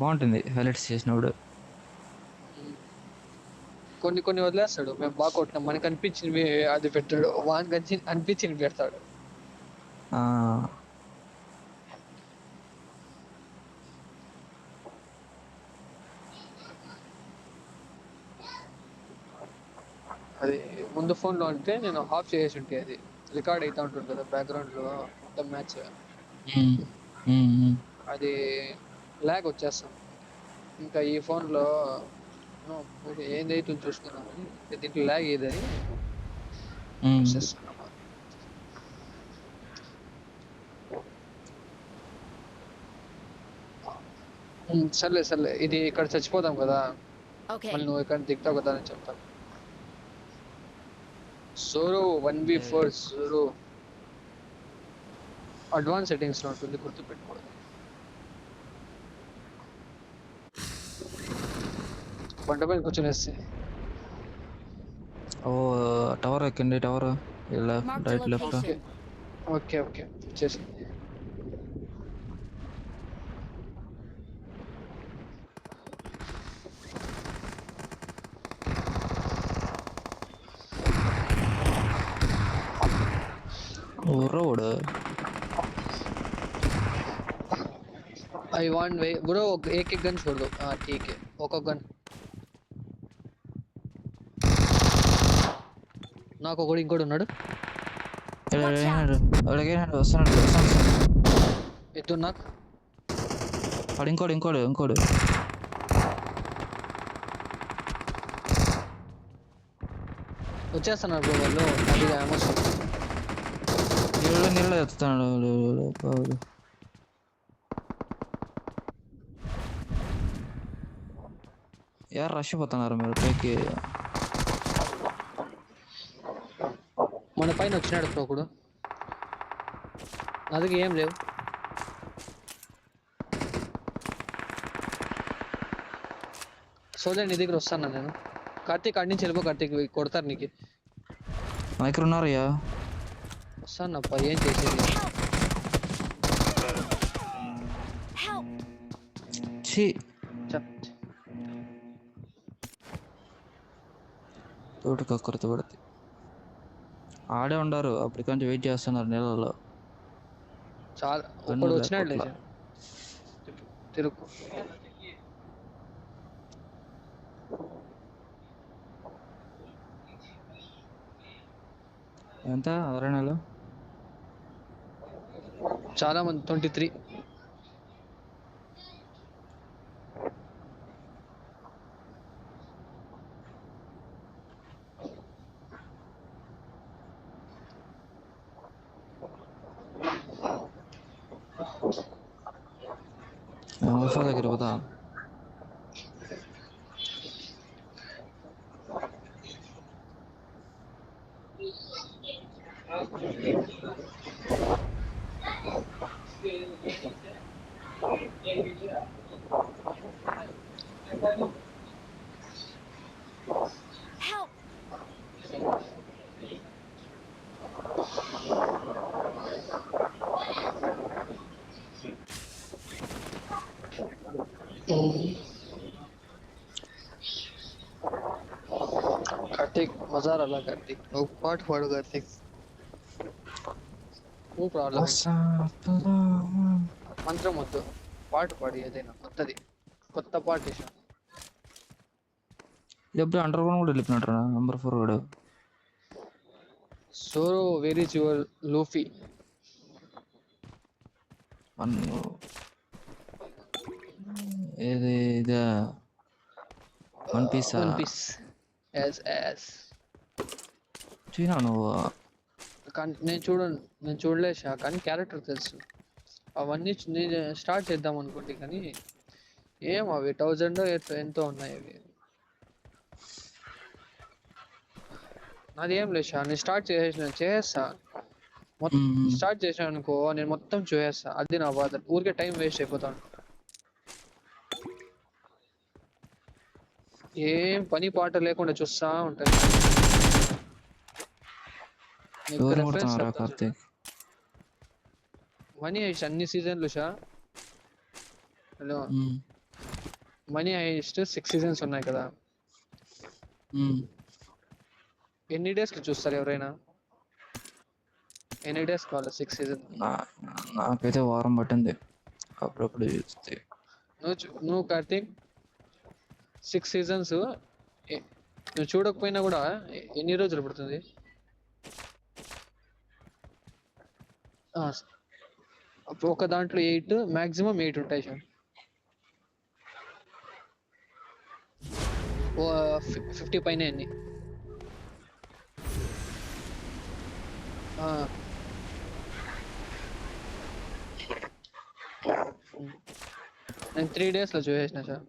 బాగుంటుంది హైలైట్స్ చేసినప్పుడు. కొన్ని కొన్ని వదిలేస్తాడు, మేము బాగా కొట్టినాం మనకు అనిపించింది అది పెట్టాడు, వానికి అనిపించింది పెడతాడు. ఆ అది ముందు ఫోన్ లో అంటే నేను ఆఫ్ చేసి ఉంటే అది రికార్డ్ అవుతా ఉంటుంది కదా బ్యాక్గ్రౌండ్ లో మొత్తం మ్యాచ్, ఉమ్, ఉమ్, ఉమ్, అది లాగ్ వచ్చేస్తాం. ఇంకా ఈ ఫోన్ లో ఏందైతుంది చూసుకున్నామని, దీంట్లో లాగ్ ఏదని ఉమ్. చూసేస్తున్నాం. సర్లే సర్లే, ఇది ఇక్కడ చచ్చిపోదాం కదా, Okay. మళ్ళీ నువ్వు ఇక్కడ దిగుతావు కదా అని చెప్తాను. జోరో అంటే 1v4 జోరో అడ్వాన్స్ సెట్టింగ్స్ లో ఉంటుంది, గుర్తుపెట్టుకోవాలి. బండ పైన కూర్చొనేస్తే ఓ టవర్ ఎక్కండి, tower Marked a right left. Okay location. Okay okay చేసి road I want way bro, एक एक गन छोड़ दो। हाँ ठीक है, ఒక గన్ నాకు ఒకడు ఇంకోటి ఉన్నాడు. Watch out. అడిగినాడు, వస్తున్నాడు వస్తున్నాడు. ఇద్దరు నాకు వాడు ఇంకోడు వచ్చేస్తున్నారు బ్రో వాళ్ళు, అది ఎమోషన్. నీళ్ళు ఎత్తుతున్నాడు. యారు రష్ పోతున్నారు మీరు పైకి? మన పైన వచ్చినాడు బ్రో ఒకడు, నా దగ్గర ఏం లేవు. సోదరు నీ దగ్గర వస్తాను నేను. కార్తీక్ అడి నుంచి వెళ్ళిపో, కార్తీక్ కొడతారు నీకు. నా దగ్గర ఉన్నారయ్యా. వస్తానప్ప, ఏం చేసేది. Help. ఛీ, తోటి కక్కురత పడుతుంది. ఆడే ఉండారు అప్పటికంటే, వెయిట్ చేస్తున్నారు నీళ్ళలో. చాలా గన్ను ఒకడు వచ్చినాడు లేకపోట్లా. లేచా తిరుగు. ఎంత అరణ్యాలు? చాలా మంది 23. ముఫా దగ్గర పోతా. Help. కార్తీక్ మజా రాలా కార్తీక్, ఒక పాట పాడు కార్తీక్. నువ్వు ప్రాబ్లం మంత్రం వద్దు, పాట పాడు ఏదైనా కొత్తది, కొత్త పాట ఇష్టం. ఎప్పుడు అండర్ గ్రౌండ్ కూడా వెళ్ళిపోయినట్రా నెంబర్ 4 కూడా. Zoro where is your Luffy. ఏది ఇదే వన్ పీసా? One piece. Yes yes. చూసినా నువ్వు? కానీ నేను చూడలేదు షా, కానీ క్యారెక్టర్ తెలుసు. అవన్నీ నేను స్టార్ట్ చేద్దాం అనుకుంటే కానీ ఏం అవి 1000 ఎంతో ఉన్నాయి అవి. నాది ఏం లేదు షా, నేను స్టార్ట్ చేసేస్తా స్టార్ట్ చేసాను అనుకో, నేను మొత్తం చూసేస్తా. అది నా బాధ, ఊరికే టైం వేస్ట్ అయిపోతాను. ఏం పని పాట లేకుండా చూస్తా ఉంటాను. నీకు ఎవరు రెఫరెన్స్ కొడుతున్నారా చెప్తా చూడు. కార్తీక్? మనీ అన్ని సీజన్లు Shah. Hello, money highest 6 seasons ఉన్నాయి కదా. ఎన్ని డేస్కి చూస్తారు ఎవరైనా? ఎన్ని డేస్ కావాలి 6 సీజన్? నాకైతే వారం పట్టింది అప్పుడప్పుడు చూస్తే. నువ్వు కార్తీక్ 6 సీజన్స్ నువ్వు చూడకపోయినా కూడా ఎన్ని రోజులు పడుతుంది? ఒక దాంట్లో 8 మాక్సిమం 8 ఉంటాయి సార్. 50 పైన అన్ని. నేను 3 డేస్లో చూసేసిన సార్.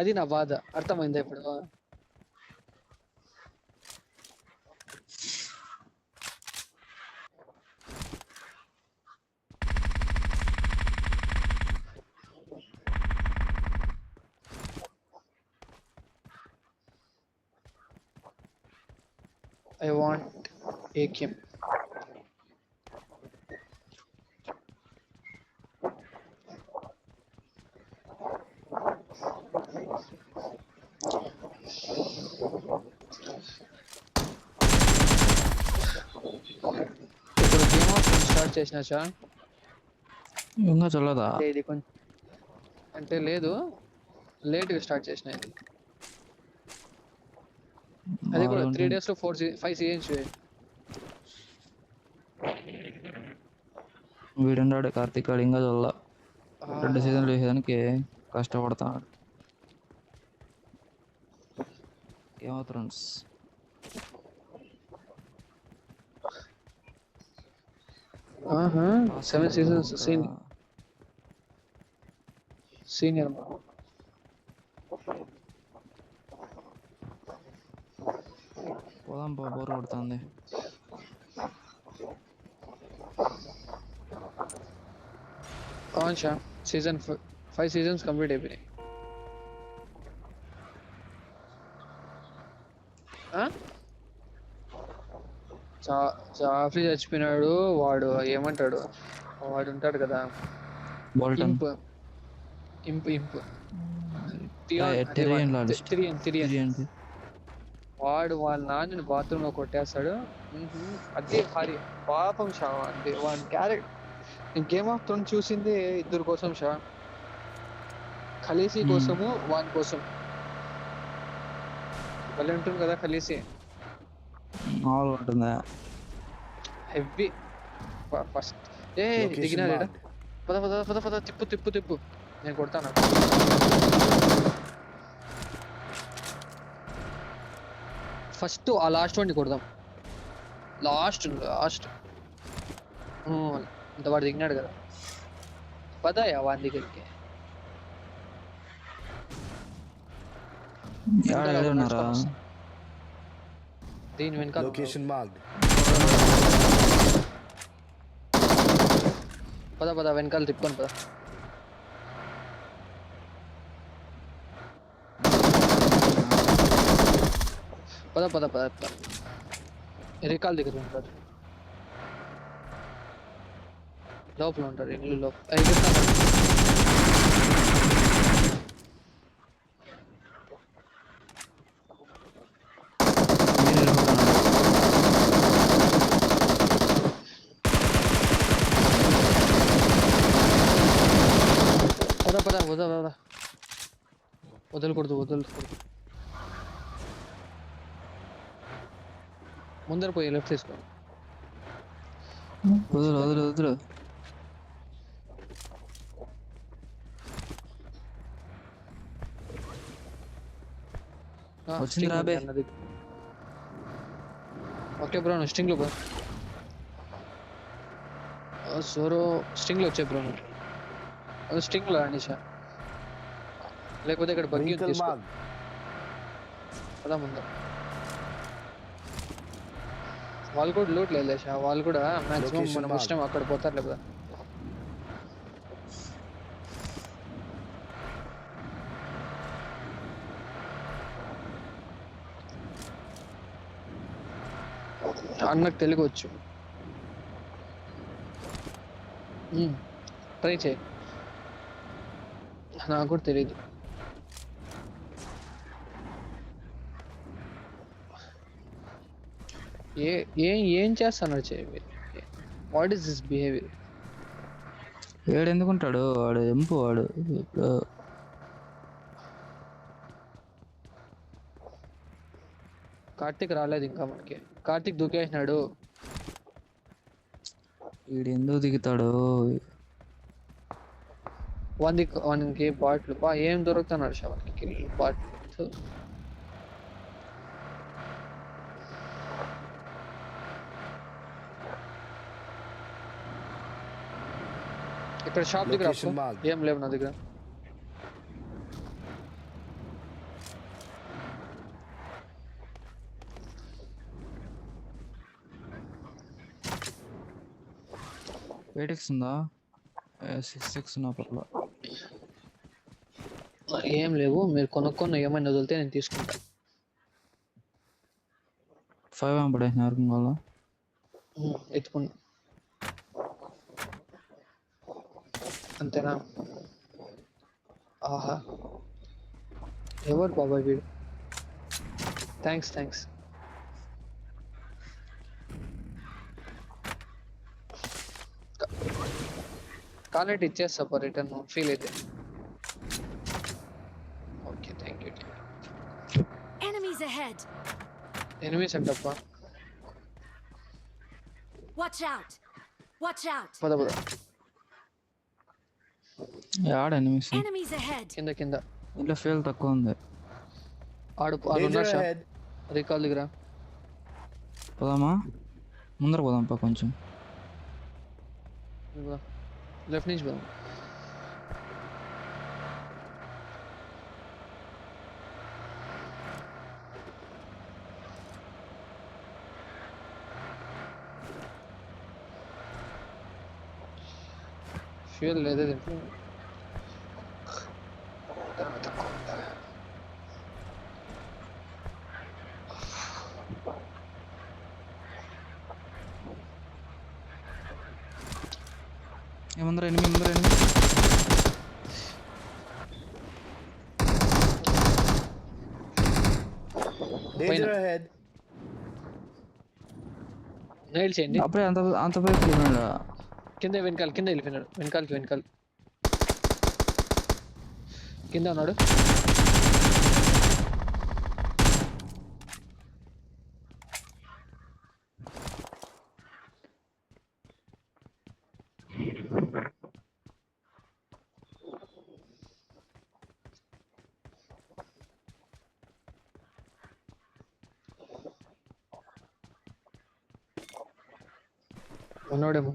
అది నా బాధ, అర్థమైందా ఇప్పుడు? I want AKM. ఇప్పుడు గేమ్ ఆఫ్ స్టార్ట్ చేసిన సార్. ఇంకా చల్లదా? ఇది కొంచెం అంటే లేదు, లేట్గా స్టార్ట్ చేసిన ఇది. అది కూడా 3 డేస్లో 5 సీజన్స్. వీడున్నాడు కార్తీక్ గాడు, ఇంకా చల్ల 2 సీజన్లు వేసేదానికి కష్టపడతాడు. Game of thrones 7 seasons. Senior పోదాం బోర్ కొడుతుంది. అవును షా, సీజన్ 5 సీజన్స్ కంప్లీట్ అయిపోయినాయి. జాఫ్రీ చచ్చిపోయినాడు. వాడు ఏమంటాడు, వాడు ఉంటాడు కదా బోల్టన్, ఇంప్ టిరియన్. వాడు వాళ్ళ నాన్నని బాత్రూంలో కొట్టేస్తాడు. అదే హరి పాపం షా. అంటే వాడి క్యారెక్టర్, నేను గేమ్ ఆఫ్ థ్రోన్స్ చూసింది ఇద్దరు కోసం షా, ఖలీసీ కోసము వాని కోసం. భలే ఉంటుంది కదా ఖలీసీ, ఉంటుందా హెవీ. ఫస్ట్ దిగినాడు. పద పద పద పద, తిప్పు తిప్పు తిప్పు, నేను కొడతాను. ఫస్ట్ ఆ లాస్ట్ వాడిని కొడదాం. లాస్ట్ ఇంత వాడు దిగినాడు కదా, పదయా వాడి దగ్గరికి. దీని వెనకాల పద పద, వెనకాల తిప్పుకొని పద. పద పద పద పద, రికాల్ దగ్గర ఉంటారు, లోపల ఉంటారు, ఇల్లు లోపల. పద పద వదలకూడదు, వదలకూడదు. ముందర పోయి లెఫ్ట్ తీసుకో. వదులు. వచ్చింది రాబే. ఓకే బ్రో, నువ్వు స్టింగ్లో పో. సోరో స్టింగ్లో వచ్చే బ్రో, అది స్టింగ్లో అనిషా, లేకపోతే ఇక్కడ బగ్గి తీసుకో. అదా ముందు వాళ్ళు కూడా లూట్ లేదేశా, వాళ్ళు కూడా మాక్సిమం మనం ఇష్టం అక్కడ పోతారు లేదా. అన్నకు తెలుగు వచ్చు. ట్రై చేయి. నాకు కూడా తెలియదు. ఏ ఏం చేస్తున్నాడు చేయి. What is this behaviour? ఏడు ఎందుకుంటాడు వాడు, ఎంపు వాడు ఇప్పుడు. కార్తీక్ రాలేదు ఇంకా మనకి. కార్తీక్ దూకేసినాడు. వీడు ఎందుకు దిగుతాడు? వానికి పాటలు ఏం దొరుకుతున్నాడు శవానికి పాటలు. ఇక్కడ షాప్ దగ్గర Location marked. ఏం లేవు నా దగ్గర. వేటెక్స్ ఉందా? 6 నా పట్ల ఏం లేవు. మీరు కొనుక్కున్న ఏమైనా వదిలితే నేను తీసుకుంటా. 5 ఏం పడేసినారు వాళ్ళ. ఎత్తుకున్నా అంతేనా? ఆహా, ఎవరు బాబాయ్ వీడు? థ్యాంక్స్. కాలేట్ ఇచ్చేస్తా రిటర్న్ ఫీల్ అయితే. Okay, thank you. Enemies ahead. Enemies అంటప్ప. Watch out. పద ఆడ ఎనిమిస్ Enemies ahead. కింద ఇంట్లో ఫెయిల్ తక్కువ ఉంది. ఆడున్నా Danger ahead. రికాల్ దగ్గర. పోదామా? ముందర పోదాంపా కొంచెం. లెఫ్ట్ నుంచి పోదాం. ఫ్యూయల్ లేదే దీంట్లో. ముందర ఎనిమిది. Danger ahead. నైల్ చేయండి. అప్పుడే అంత పైపు ఉన్నాడా? కింద వెళ్ళిపోయినాడు. వెనకాల కింద ఉన్నాడు. ఉన్నాడేమో.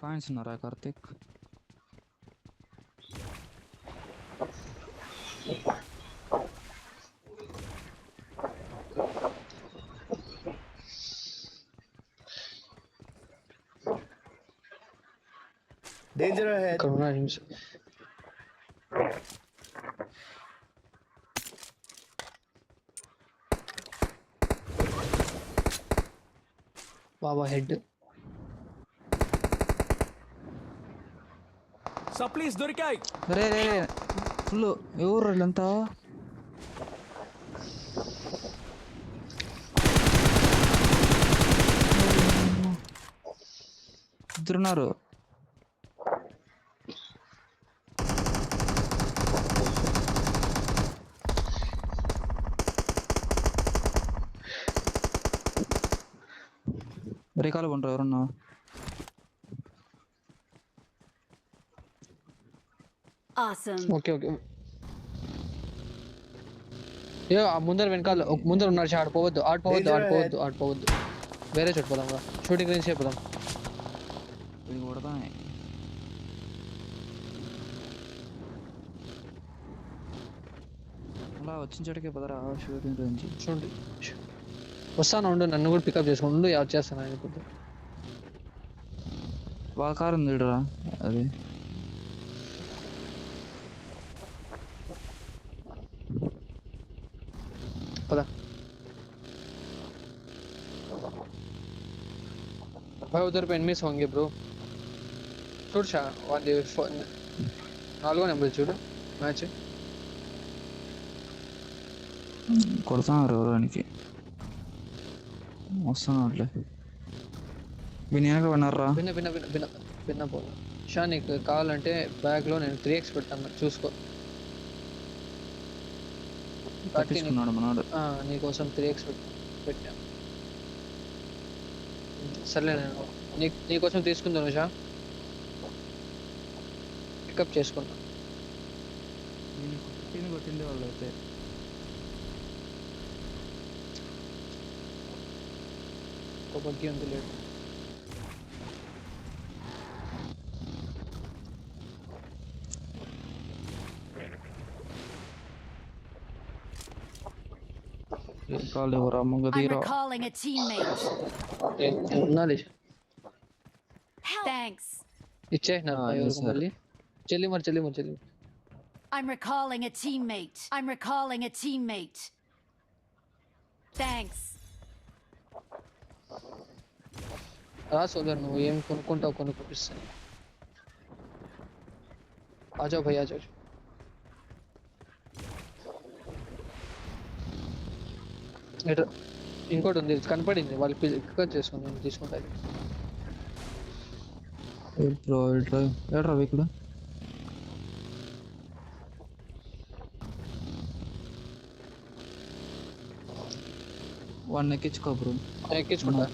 పాయింట్స్ ఉన్నారా కార్తిక్? Danger ahead. ఇక్కడ ఉన్నాడు నిమిషం. బాబా హెడ్. సప్లీస్ దొరికాయి. రే ఫుల్ ఎవరు వీళ్ళంతా? ఇద్దరున్నారు. రేకాలు కొంటారు ఎవరన్నా? Awesome. ఓకే. ఏ వెనకాల ముందర ఉన్నాడు. ఆడిపోవద్దు. వేరే చోటు పోదాం. షూటింగ్ రేంజ్ పోదాం. ఇది కొడతా. అలా వచ్చిన చోటకే పదరా షూటింగ్ గురించి. చూడండి, వస్తాను ఉండు. నన్ను కూడా పికప్ చేసుకుంటూ వచ్చేస్తాను అనుకుంటా. వాళ్ళ కారు ఉంది చూడరా అది. పద. भाई उधर पे एनिमीज होंगे ब्रो చూడు షా వాళ్ళ 4వ నెంబర్ చూడు మ్యాచ్ కొడుతున్నారు ఎవరానికి వస్తున్నాడులే వినియాక విన్నారా భిన్న భిన్న భిన్న భిన్న భిన్న పోదు షా నీకు కావాలంటే బ్యాగ్లో నేను 3x పెడతాను చూసుకో తప్పించుకున్నాడు మనోడు నీకోసం 3x పెట్టాను సర్లే నేను నీకోసం తీసుకుందాను షా పికప్ చేసుకున్నా కొట్టింది వాళ్ళు అయితే ఒక బగ్గి ఉంది లేదు కాల్ ఎవరా ముంగ I'm తీరా recalling a teammate. ఉన్నది Thanks. ఇచ్చే yes, sir. మళ్ళీ చెల్లి మరి I'm recalling a teammate. I'm recalling a teammate. Thanks. రా సోదర్ నువ్వు ఏం కొనుక్కుంటావు కొనుక్కొప్పిస్తాను ఆజావ్ భయ్ ఆజావ్ ఎటు ఇంకోటి ఉంది కనపడింది వాళ్ళు పికప్ చేసుకుని నేను తీసుకుంటా బ్రో ఏడ్రా ఇక్కడ వాడిని ఎక్కించుకో బ్రో ఎక్కించుకుంటా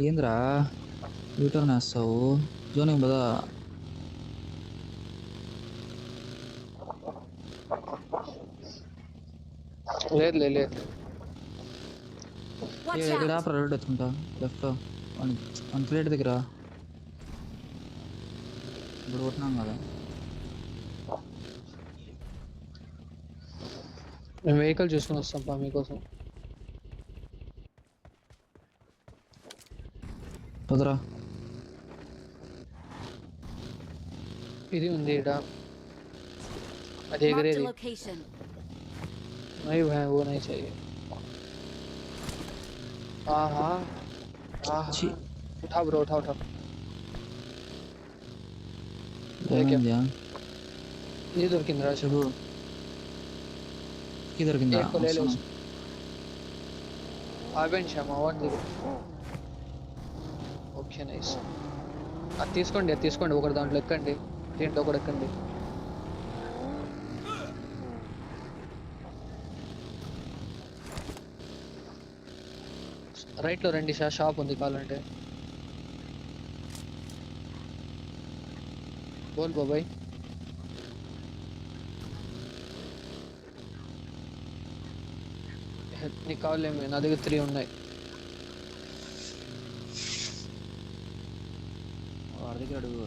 ఏంద్రా యూటర్న్ వేస్తావు జోనింగ్ బదా లేదు లేదు Watch ఇక్కడ out. ప్రైవేట్ ఎత్తుకుంటా లెఫ్ట్ వన్ ప్లేట్ దగ్గర ఇప్పుడు కొట్టినాం కదా మేము వెహికల్ చూసుకుని వస్తాం పా మీకోసం పదరా ఇది ఉంది ఇక్కడ అది Marked a ఎగరేది location. नहीं भाई वो नहीं चाहिए आहा आहा ఛీ, उठा ब्रो उठा ఏమైందా ये దొరికింది రా చెప్పు కి దొరికిందా एक को ले ले ఆగండి శ్యామ అవార్డు ఓకే నైస్ అది తీసుకోండి ఒకటి దాంట్లో ఎక్కండి దీంట్లో ఒకటి ఎక్కండి రైట్లో రండి షాప్ ఉంది కావాలంటే బోల్ బాబాయ్ నీకు కావాలేమి నా దగ్గర 3 ఉన్నాయి వాడి దగ్గర అడుగు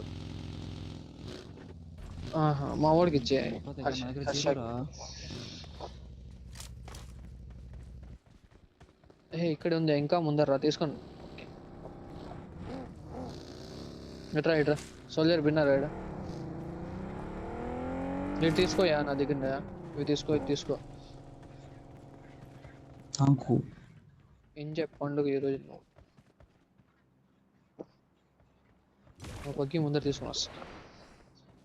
ఆహా మా వాడికి ఇచ్చే లేకపోతే ఇక్కడ నా దగ్గర జీరోరా ఇక్కడ ఉంది ఇంకా ముందర తీసుకోండి ఇట్రా సోల్జర్ విన్నారా ఇక్కడ ఇది తీసుకోయా నా దగ్గర ఇవి తీసుకో థాంకు ఎంజాయ్ పండుగ ఈరోజు ఒక బగ్గి ముందర తీసుకొని వస్తా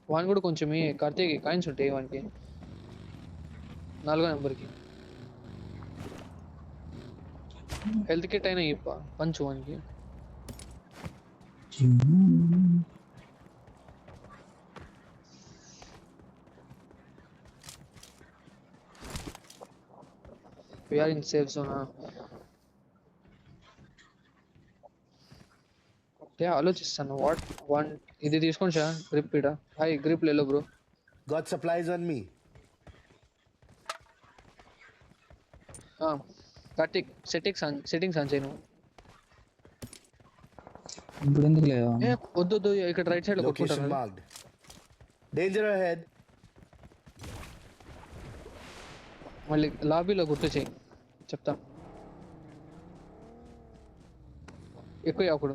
వాన్ కూడా కొంచెం కార్తీక్ కాయిన్స్ ఉంటాయి వానికి 4వ నెంబర్కి హెల్త్ కిట్ అయినా పంచు వానికి We are in safe zone. ఆలోచిస్తాను వాట్ ఇది తీసుకోండి సార్ గ్రిప్ ఇడ హాయ్ గ్రిప్ లేలో bro Got supplies on me. Karthik settings on చేయను ఇప్పుడు ఎందుకు లేదా వద్దు ఇక్కడ రైట్ సైడ్ లో Location కొట్టుకుంటాను marked. Danger ahead. మళ్ళీ లాబీలో గుర్తు చేయి చెప్తా ఎక్కువ అప్పుడు